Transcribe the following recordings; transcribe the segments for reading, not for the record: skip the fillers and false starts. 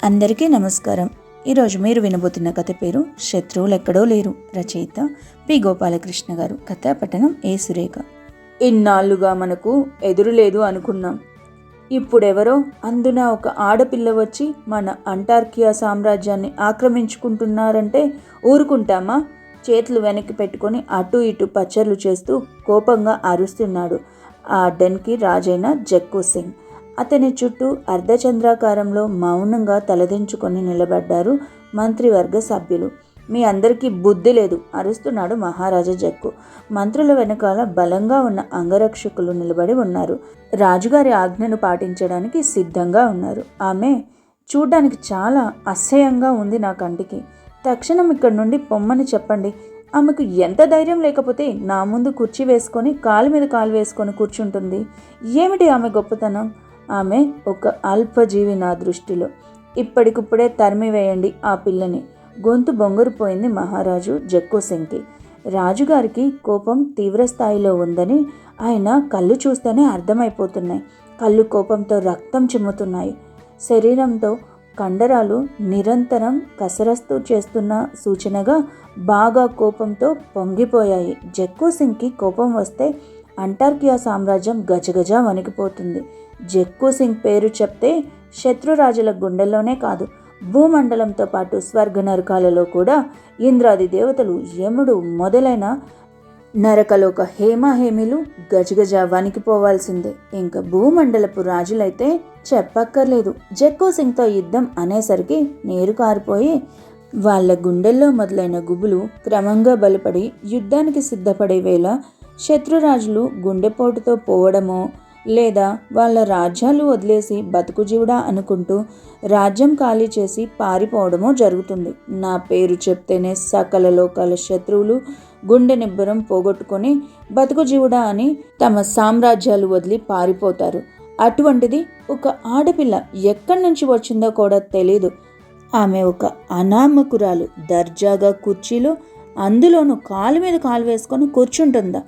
అందరికీ నమస్కారం. ఈరోజు మీరు వినబోతున్న కథ పేరు శత్రువులు ఎక్కడో లేరు. రచయిత పి గోపాలకృష్ణ గారు. కథ పఠనం ఏ సురేఖ. ఇన్నాళ్ళుగా మనకు ఎదురులేదు అనుకున్నాం. ఇప్పుడెవరో అందున ఒక ఆడపిల్ల వచ్చి మన అంటార్కియా సామ్రాజ్యాన్ని ఆక్రమించుకుంటున్నారంటే ఊరుకుంటామా? చేతులు వెనక్కి పెట్టుకొని అటు ఇటు పచ్చర్లు చేస్తూ కోపంగా అరుస్తున్నాడు ఆ డెన్కి రాజైన జక్కూ సింగ్. అతని చుట్టూ అర్ధచంద్రాకారంలో మౌనంగా తలదించుకొని నిలబడ్డారు మంత్రివర్గ సభ్యులు. మీ అందరికీ బుద్ధి లేదు అరుస్తున్నాడు మహారాజా జక్కు. మంత్రుల వెనకాల బలంగా ఉన్న అంగరక్షకులు నిలబడి ఉన్నారు. రాజుగారి ఆజ్ఞను పాటించడానికి సిద్ధంగా ఉన్నారు. ఆమె చూడ్డానికి చాలా అసహ్యంగా ఉంది నా కంటికి. తక్షణం ఇక్కడి నుండి పొమ్మని చెప్పండి. ఆమెకు ఎంత ధైర్యం లేకపోతే నా ముందు కుర్చీ వేసుకొని కాలు మీద కాలు వేసుకొని కూర్చుంటుంది. ఏమిటి ఆమె గొప్పతనం? ఆమె ఒక అల్పజీవి నా దృష్టిలో. ఇప్పటికిప్పుడే తరిమివేయండి ఆ పిల్లని. గొంతు బొంగురుపోయింది మహారాజు జక్కూ సింగ్కి. రాజుగారికి కోపం తీవ్రస్థాయిలో ఉందని ఆయన కళ్ళు చూస్తేనే అర్థమైపోతున్నాయి. కళ్ళు కోపంతో రక్తం చిమ్ముతున్నాయి. శరీరంతో కండరాలు నిరంతరం కసరత్తు చేస్తున్న సూచనగా బాగా కోపంతో పొంగిపోయాయి. జక్కూ సింగ్కి కోపం వస్తే అంటార్కియా సామ్రాజ్యం గజగజ వణికిపోతుంది. జక్కూ సింగ్ పేరు చెప్తే శత్రురాజుల గుండెల్లోనే కాదు, భూమండలంతో పాటు స్వర్గ నరకాలలో కూడా ఇంద్రాది దేవతలు, యముడు మొదలైన నరకలోక హేమాహేమిలు గజగజ వణికిపోవాల్సిందే. ఇంకా భూమండలపు రాజులైతే చెప్పక్కర్లేదు. జక్కూ సింగ్తో యుద్ధం అనేసరికి నీరు కారిపోయి వాళ్ళ గుండెల్లో మొదలైన గుబులు క్రమంగా బలపడి యుద్ధానికి సిద్ధపడే వేళ శత్రురాజులు గుండెపోటుతో పోవడమో లేదా వాళ్ళ రాజ్యాలు వదిలేసి బతుకుజీవుడా అనుకుంటూ రాజ్యం ఖాళీ చేసి పారిపోవడమో జరుగుతుంది. నా పేరు చెప్తేనే సకల లోకాల శత్రువులు గుండె నిబ్బరం పోగొట్టుకొని బతుకుజీవుడా అని తమ సామ్రాజ్యాలు వదిలి పారిపోతారు. అటువంటిది ఒక ఆడపిల్ల ఎక్కడి నుంచి వచ్చిందో కూడా తెలీదు. ఆమె ఒక అనామకురాలు. దర్జాగా కుర్చీలో, అందులోనూ కాలు మీద కాలు వేసుకొని కూర్చుంటుందా?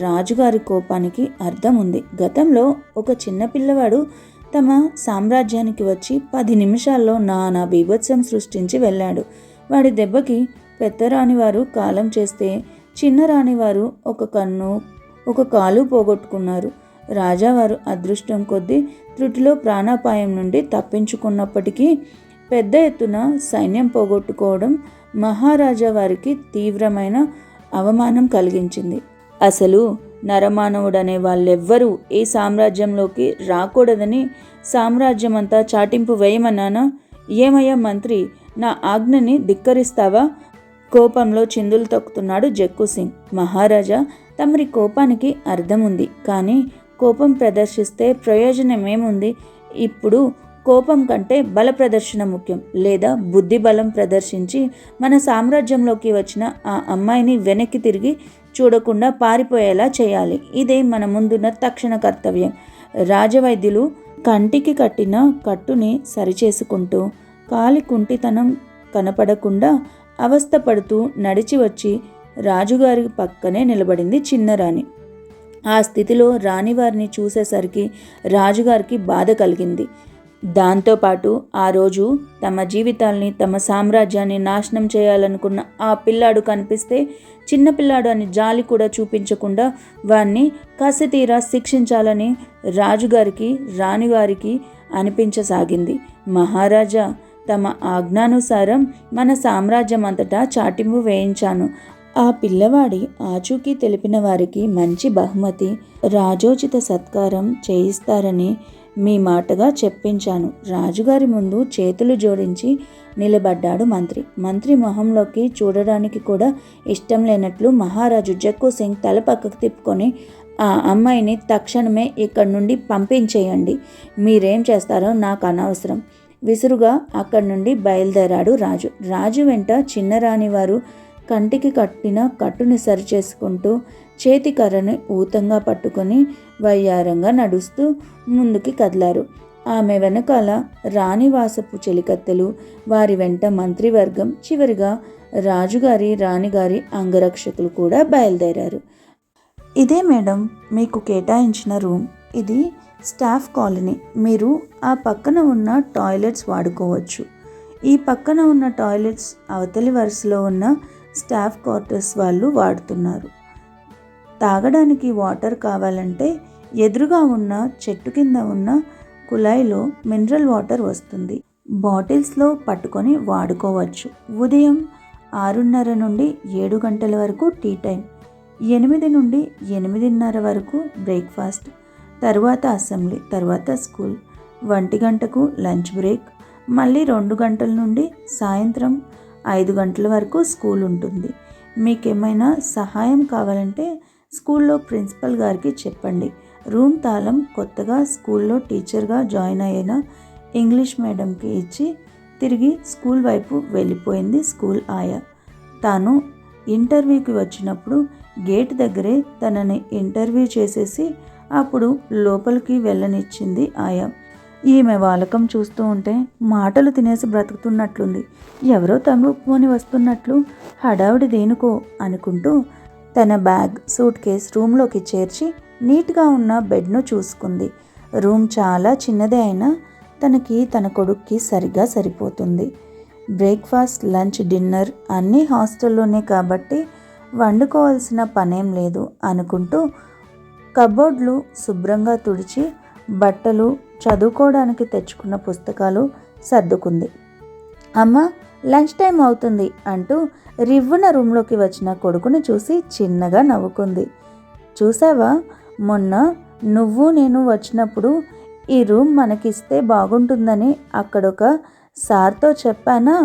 రాజుగారి కోపానికి అర్థం ఉంది. గతంలో ఒక చిన్న పిల్లవాడు తమ సామ్రాజ్యానికి వచ్చి 10 నిమిషాల్లో నానా బీభత్సం సృష్టించి వెళ్ళాడు. వాడి దెబ్బకి పెద్ద రాణివారు కాలం చేస్తే చిన్న రాణివారు ఒక కన్ను ఒక కాలు పోగొట్టుకున్నారు. రాజావారు అదృష్టం కొద్దీ త్రుటిలో ప్రాణాపాయం నుండి తప్పించుకున్నప్పటికీ పెద్ద ఎత్తున సైన్యం పోగొట్టుకోవడం మహారాజా వారికి తీవ్రమైన అవమానం కలిగించింది. అసలు నరమానవుడనే వాళ్ళెవ్వరూ ఈ సామ్రాజ్యంలోకి రాకూడదని సామ్రాజ్యమంతా చాటింపు వేయమన్నానా? ఏమయ్యా మంత్రి, నా ఆజ్ఞని ధిక్కరిస్తావా? కోపంలో చిందులు తొక్కుతున్నాడు జక్కూ సింగ్. మహారాజా, తమరి కోపానికి అర్థం ఉంది, కానీ కోపం ప్రదర్శిస్తే ప్రయోజనమేముంది? ఇప్పుడు కోపం కంటే బల ప్రదర్శన ముఖ్యం. లేదా బుద్ధి బలం ప్రదర్శించి మన సామ్రాజ్యంలోకి వచ్చిన ఆ అమ్మాయిని వెనక్కి తిరిగి చూడకుండా పారిపోయేలా చేయాలి. ఇదే మన ముందున్న తక్షణ కర్తవ్యం. రాజవైద్యులు కంటికి కట్టిన కట్టుని సరిచేసుకుంటూ కాలి కుంటితనం కనపడకుండా అవస్థపడుతూ నడిచి వచ్చి రాజుగారి పక్కనే నిలబడింది చిన్నరాణి. ఆ స్థితిలో రాణివారిని చూసేసరికి రాజుగారికి బాధ కలిగింది. దాంతోపాటు ఆ రోజు తమ జీవితాల్ని, తమ సామ్రాజ్యాన్ని నాశనం చేయాలనుకున్న ఆ పిల్లాడు కనిపిస్తే చిన్నపిల్లాడు అని జాలి కూడా చూపించకుండా వాణ్ణి కసితీరా శిక్షించాలని రాజుగారికి, రాణివారికి అనిపించసాగింది. మహారాజా, తమ ఆజ్ఞానుసారం మన సామ్రాజ్యం అంతటా చాటింపు వేయించాను. ఆ పిల్లవాడి ఆచూకీ తెలిపిన వారికి మంచి బహుమతి, రాజోచిత సత్కారం చేయిస్తారని మీ మాటగా చెప్పించాను. రాజుగారి ముందు చేతులు జోడించి నిలబడ్డాడు మంత్రి. మంత్రి మొహంలోకి చూడడానికి కూడా ఇష్టం లేనట్లు మహారాజు జక్కూ సింగ్ తల పక్కకు తిప్పుకొని, ఆ అమ్మాయిని తక్షణమే ఇక్కడి నుండి పంపించేయండి. మీరేం చేస్తారో నాకు అనవసరం. విసురుగా అక్కడి నుండి బయలుదేరాడు రాజు. రాజు వెంట చిన్నరాణి వారు కంటికి కట్టిన కట్టుని సరిచేసుకుంటూ చేతికర్రని ఊతంగా పట్టుకొని వయ్యారంగా నడుస్తూ ముందుకి కదిలారు. ఆమె వెనకాల రాణివాసపు చెలికత్తెలు, వారి వెంట మంత్రివర్గం, చివరిగా రాజుగారి, రాణిగారి అంగరక్షకులు కూడా బయలుదేరారు. ఇదే మేడం మీకు కేటాయించిన రూమ్. ఇది స్టాఫ్ కాలనీ. మీరు ఆ పక్కన ఉన్న టాయిలెట్స్ వాడుకోవచ్చు. ఈ పక్కన ఉన్న టాయిలెట్స్ అవతలి వరుసలో ఉన్న స్టాఫ్ క్వార్టర్స్ వాళ్ళు వాడుతున్నారు. తాగడానికి వాటర్ కావాలంటే ఎదురుగా ఉన్న చెట్టు కింద ఉన్న కుళాయిలో మినరల్ వాటర్ వస్తుంది. బాటిల్స్లో పట్టుకొని వాడుకోవచ్చు. ఉదయం 6:30 నుండి 7 గంటల వరకు టీ టైం, 8 నుండి 8:30 వరకు బ్రేక్ఫాస్ట్, తర్వాత అసెంబ్లీ, తర్వాత స్కూల్, 1 గంటకు లంచ్ బ్రేక్, మళ్ళీ 2 గంటల నుండి సాయంత్రం 5 గంటల వరకు స్కూల్ ఉంటుంది. మీకేమైనా సహాయం కావాలంటే స్కూల్లో ప్రిన్సిపల్ గారికి చెప్పండి. రూమ్ తాళం కొత్తగా స్కూల్లో టీచర్గా జాయిన్ అయిన ఇంగ్లీష్ మేడంకి ఇచ్చి తిరిగి స్కూల్ వైపు వెళ్ళిపోయింది స్కూల్ ఆయా. తాను ఇంటర్వ్యూకి వచ్చినప్పుడు గేట్ దగ్గరే తనని ఇంటర్వ్యూ చేసేసి అప్పుడు లోపలికి వెళ్ళనిచ్చింది ఆయా. ఈమె వాలకం చూస్తూ ఉంటే మాటలు తినేసి బ్రతుకుతున్నట్లుంది. ఎవరో తమ్ముని వస్తున్నట్లు హడావిడి దేనుకో అనుకుంటూ తన బ్యాగ్, సూట్ కేస్ రూమ్లోకి చేర్చి నీట్గా ఉన్న బెడ్ను చూసుకుంది. రూమ్ చాలా చిన్నదే అయినా తనకి తన కొడుక్కి సరిగా సరిపోతుంది. బ్రేక్ఫాస్ట్, లంచ్, డిన్నర్ అన్నీ హాస్టల్లోనే కాబట్టి వండుకోవాల్సిన పనేం లేదు అనుకుంటూ కబోర్డ్లు శుభ్రంగా తుడిచి బట్టలు, చదువుకోవడానికి తెచ్చుకున్న పుస్తకాలు సర్దుకుంది. అమ్మ, లంచ్ టైం అవుతుంది అంటూ రివ్వున రూమ్లోకి వచ్చిన కొడుకుని చూసి చిన్నగా నవ్వుకుంది. చూసావా, మొన్న నువ్వు నేను వచ్చినప్పుడు ఈ రూమ్ మనకిస్తే బాగుంటుందని అక్కడొక సార్తో చెప్పానా?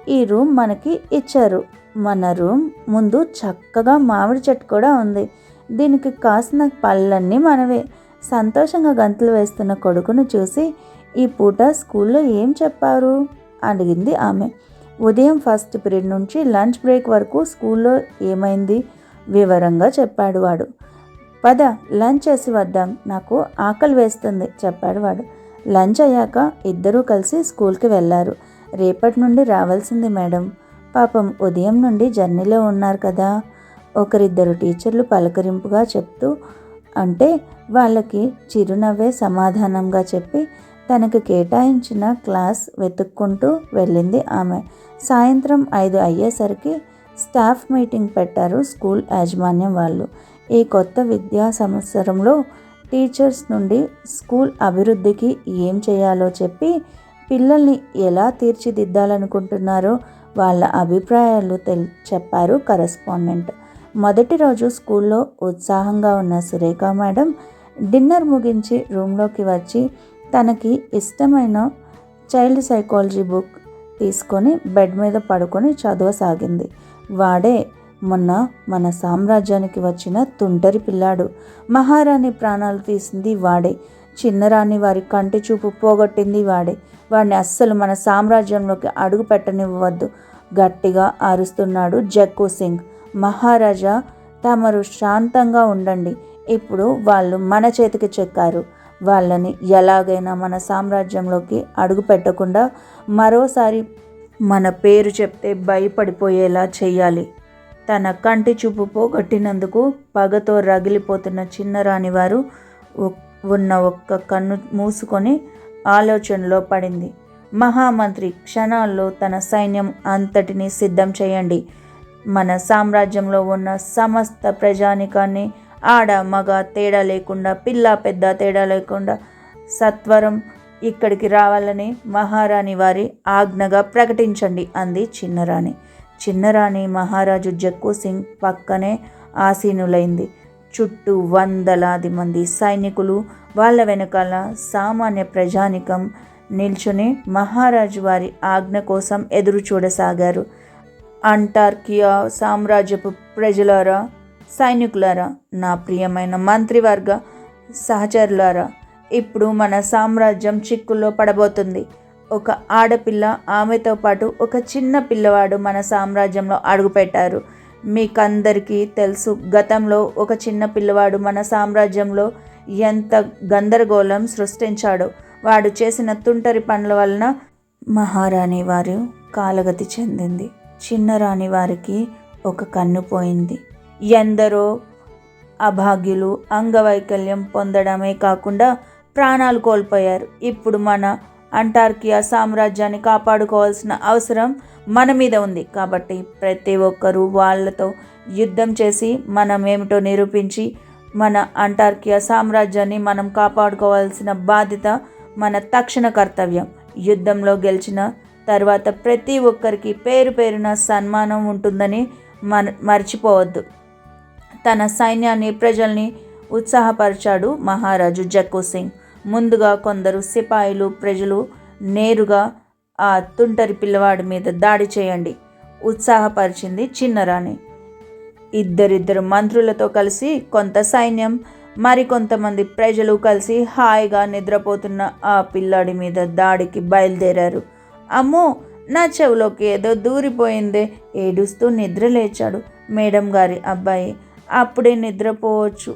ఈ రూమ్ మనకి ఇచ్చారు. మన రూమ్ ముందు చక్కగా మామిడి చెట్టు కూడా ఉంది. దీనికి కాసిన పళ్ళన్నీ మనవే. సంతోషంగా గంతులు వేస్తున్న కొడుకును చూసి ఈ పూట స్కూల్లో ఏం చెప్పారు అడిగింది ఆమె. ఉదయం ఫస్ట్ పీరియడ్ నుంచి లంచ్ బ్రేక్ వరకు స్కూల్లో ఏమైంది వివరంగా చెప్పాడు వాడు. పద, లంచ్ చేసి వద్దాం, నాకు ఆకలి వేస్తుంది చెప్పాడు వాడు. లంచ్ అయ్యాక ఇద్దరూ కలిసి స్కూల్కి వెళ్ళారు. రేపటి నుండి రావాల్సింది మేడం. పాపం ఉదయం నుండి జర్నీలో ఉన్నారు కదా, ఒకరిద్దరు టీచర్లు పలకరింపుగా చెప్తూ అంటే వాళ్ళకి చిరునవ్వే సమాధానంగా చెప్పి తనకు కేటాయించిన క్లాస్ వెతుక్కుంటూ వెళ్ళింది ఆమె. సాయంత్రం 5 అయ్యేసరికి స్టాఫ్ మీటింగ్ పెట్టారు స్కూల్ యాజమాన్యం వాళ్ళు. ఈ కొత్త విద్యా సంవత్సరంలో టీచర్స్ నుండి స్కూల్ అభివృద్ధికి ఏం చేయాలో చెప్పి పిల్లల్ని ఎలా తీర్చిదిద్దాలనుకుంటున్నారో వాళ్ళ అభిప్రాయాలు చెప్పారు కరెస్పాండెంట్. మొదటి రోజు స్కూల్లో ఉత్సాహంగా ఉన్న సురేఖ మేడం డిన్నర్ ముగించి రూమ్లోకి వచ్చి తనకి ఇష్టమైన చైల్డ్ సైకాలజీ బుక్ తీసుకొని బెడ్ మీద పడుకొని చదవసాగింది. వాడే మొన్న మన సామ్రాజ్యానికి వచ్చిన తుంటరి పిల్లాడు. మహారాణి ప్రాణాలు తీసింది వాడే. చిన్నరాణి వారి కంటి చూపు పోగొట్టింది వాడే. వాడిని అస్సలు మన సామ్రాజ్యంలోకి అడుగు పెట్టనివ్వవద్దు గట్టిగా అరుస్తున్నాడు జక్కూ సింగ్. మహారాజా, తమరు శాంతంగా ఉండండి. ఇప్పుడు వాళ్ళు మన చేతికి చెక్కారు. వాళ్ళని ఎలాగైనా మన సామ్రాజ్యంలోకి అడుగు పెట్టకుండా మరోసారి మన పేరు చెప్తే భయపడిపోయేలా చెయ్యాలి. తన కంటి చూపు పోగొట్టినందుకు పగతో రగిలిపోతున్న చిన్నరాణి వారు ఉన్న ఒక్క కన్ను మూసుకొని ఆలోచనలో పడింది. మహామంత్రి, క్షణాల్లో తన సైన్యం అంతటినీ సిద్ధం చేయండి. మన సామ్రాజ్యంలో ఉన్న సమస్త ప్రజానికాన్ని ఆడ మగ తేడా లేకుండా, పిల్ల పెద్ద తేడా లేకుండా సత్వరం ఇక్కడికి రావాలని మహారాణి వారి ఆజ్ఞగా ప్రకటించండి అంది చిన్నరాణి. చిన్నరాణి మహారాజు జక్కూ సింగ్ పక్కనే ఆసీనులైంది. చుట్టూ వందలాది మంది సైనికులు, వాళ్ళ వెనకాల సామాన్య ప్రజానికం నిల్చుని మహారాజు వారి ఆజ్ఞ కోసం ఎదురు చూడసాగారు. అంటార్కియా సామ్రాజ్యపు ప్రజలారా, సైనికులారా, నా ప్రియమైన మంత్రివర్గ సహచరులారా, ఇప్పుడు మన సామ్రాజ్యం చిక్కుల్లో పడబోతుంది. ఒక ఆడపిల్ల, ఆమెతో పాటు ఒక చిన్న పిల్లవాడు మన సామ్రాజ్యంలో అడుగుపెట్టారు. మీకందరికీ తెలుసు, గతంలో ఒక చిన్న పిల్లవాడు మన సామ్రాజ్యంలో ఎంత గందరగోళం సృష్టించాడో. వాడు చేసిన తుంటరి పనుల వలన మహారాణి వారు కాలగతి చెందింది. చిన్నరాణి వారికి ఒక కన్ను పోయింది. ఎందరో అభాగ్యులు అంగవైకల్యం పొందడమే కాకుండా ప్రాణాలు కోల్పోయారు. ఇప్పుడు మన అంటార్కియా సామ్రాజ్యాన్ని కాపాడుకోవాల్సిన అవసరం మన మీద ఉంది. కాబట్టి ప్రతి ఒక్కరూ వాళ్ళతో యుద్ధం చేసి మనం ఏమిటో నిరూపించి మన అంటార్కియా సామ్రాజ్యాన్ని మనం కాపాడుకోవాల్సిన బాధ్యత మన తక్షణ కర్తవ్యం. యుద్ధంలో గెలిచిన తర్వాత ప్రతి ఒక్కరికి పేరు పేరున సన్మానం ఉంటుందని మర్చిపోవద్దు. తన సైన్యాన్ని ప్రజల్ని ఉత్సాహపరిచాడు మహారాజు జక్కూ సింగ్. ముందుగా కొందరు సిపాయిలు ప్రజలు నేరుగా ఆ తుంటరి పిల్లవాడి మీద దాడి చేయండి ఉత్సాహపరిచింది చిన్నరాణి. ఇద్దరిద్దరు మంత్రులతో కలిసి కొంత సైన్యం మరికొంతమంది ప్రజలు కలిసి హాయిగా నిద్రపోతున్న ఆ పిల్లాడి మీద దాడికి బయలుదేరారు. అమ్మో, నా చెవిలోకి ఏదో దూరిపోయిందే, ఏడుస్తూ నిద్ర లేచాడు మేడం గారి అబ్బాయి. అప్పుడే నిద్రపోవచ్చు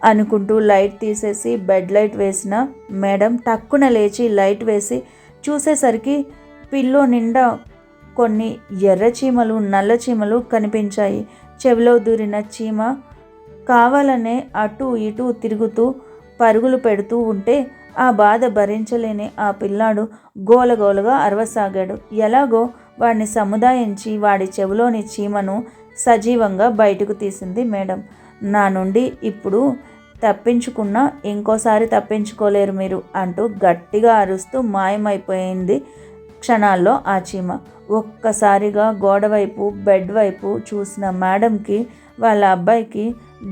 అనుకుంటూ లైట్ తీసేసి బెడ్ లైట్ వేసిన మేడం టక్కున లేచి లైట్ వేసి చూసేసరికి పిల్లో నిండా కొన్ని ఎర్ర చీమలు నల్ల చీమలు కనిపించాయి. చెవిలో దూరిన చీమ కావాలనే అటు ఇటు తిరుగుతూ పరుగులు పెడుతూ ఉంటే ఆ బాధ భరించలేని ఆ పిల్లాడు గోలగోలగా అరవసాగాడు. ఎలాగో వాడిని సముదాయించి వాడి చెవిలోని చీమను సజీవంగా బయటకు తీసింది మేడం. నా నుండి ఇప్పుడు తప్పించుకున్నా ఇంకోసారి తప్పించుకోలేరు మీరు అంటూ గట్టిగా అరుస్తూ మాయమైపోయింది క్షణాల్లో ఆ చీమ. ఒక్కసారిగా గోడవైపు బెడ్ వైపు చూసిన మేడంకి వాళ్ళ అబ్బాయికి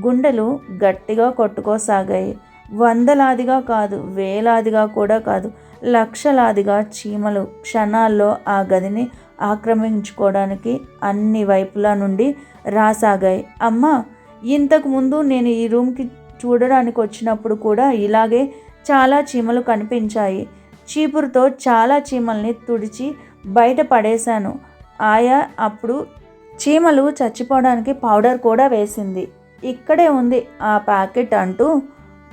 గుండెలు గట్టిగా కొట్టుకోసాగాయి. వందలాదిగా కాదు, వేలాదిగా కూడా కాదు, లక్షలాదిగా చీమలు క్షణాల్లో ఆ గదిని ఆక్రమించుకోవడానికి అన్ని వైపుల నుండి రాసాగాయి. అమ్మా, ఇంతకుముందు నేను ఈ రూమ్కి చూడడానికి వచ్చినప్పుడు కూడా ఇలాగే చాలా చీమలు కనిపించాయి. చీపురుతో చాలా చీమల్ని తుడిచి బయట పడేశాను. ఆయా అప్పుడు చీమలు చచ్చిపోవడానికి పౌడర్ కూడా వేసింది. ఇక్కడే ఉంది ఆ ప్యాకెట్ అంటూ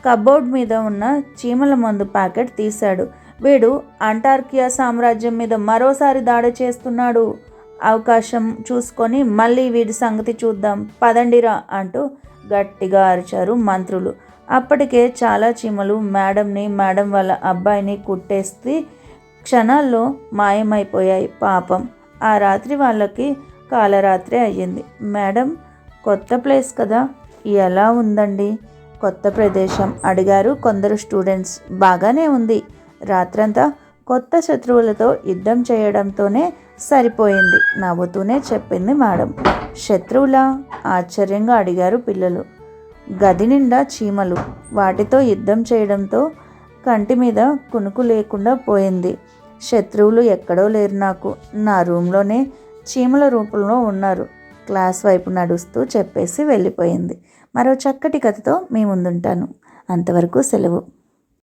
కబోర్డ్ మీద ఉన్న చీమల మందు ప్యాకెట్ తీశాడు. వీడు అంటార్కియా సామ్రాజ్యం మీద మరోసారి దాడి చేస్తున్నాడు. అవకాశం చూసుకొని మళ్ళీ వీడి సంగతి చూద్దాం, పదండిరా అంటూ గట్టిగా అరిచారు మంత్రులు. అప్పటికే చాలా చీమలు మేడంని మేడం వాళ్ళ అబ్బాయిని కుట్టేసి క్షణాల్లో మాయమైపోయాయి. పాపం ఆ రాత్రి వాళ్ళకి కాలరాత్రి అయ్యింది. మేడం, కొత్త ప్లేస్ కదా, ఎలా ఉందండి? కొత్త ప్రదేశం అడిగారు కొందరు స్టూడెంట్స్. బాగానే ఉంది. రాత్రంతా కొత్త శత్రువులతో యుద్ధం చేయడంతోనే సరిపోయింది నవ్వుతూనే చెప్పింది మేడం. శత్రువులా? ఆశ్చర్యంగా అడిగారు పిల్లలు. గది నిండా చీమలు, వాటితో యుద్ధం చేయడంతో కంటి మీద కునుకు లేకుండా పోయింది. శత్రువులు ఎక్కడో లేరు నాకు, నా రూమ్లోనే చీమల రూపంలో ఉన్నారు. క్లాస్ వైపు నడుస్తూ చెప్పేసి వెళ్ళిపోయింది. మరో చక్కటి కథతో మీ ముందుంటాను. అంతవరకు సెలవు.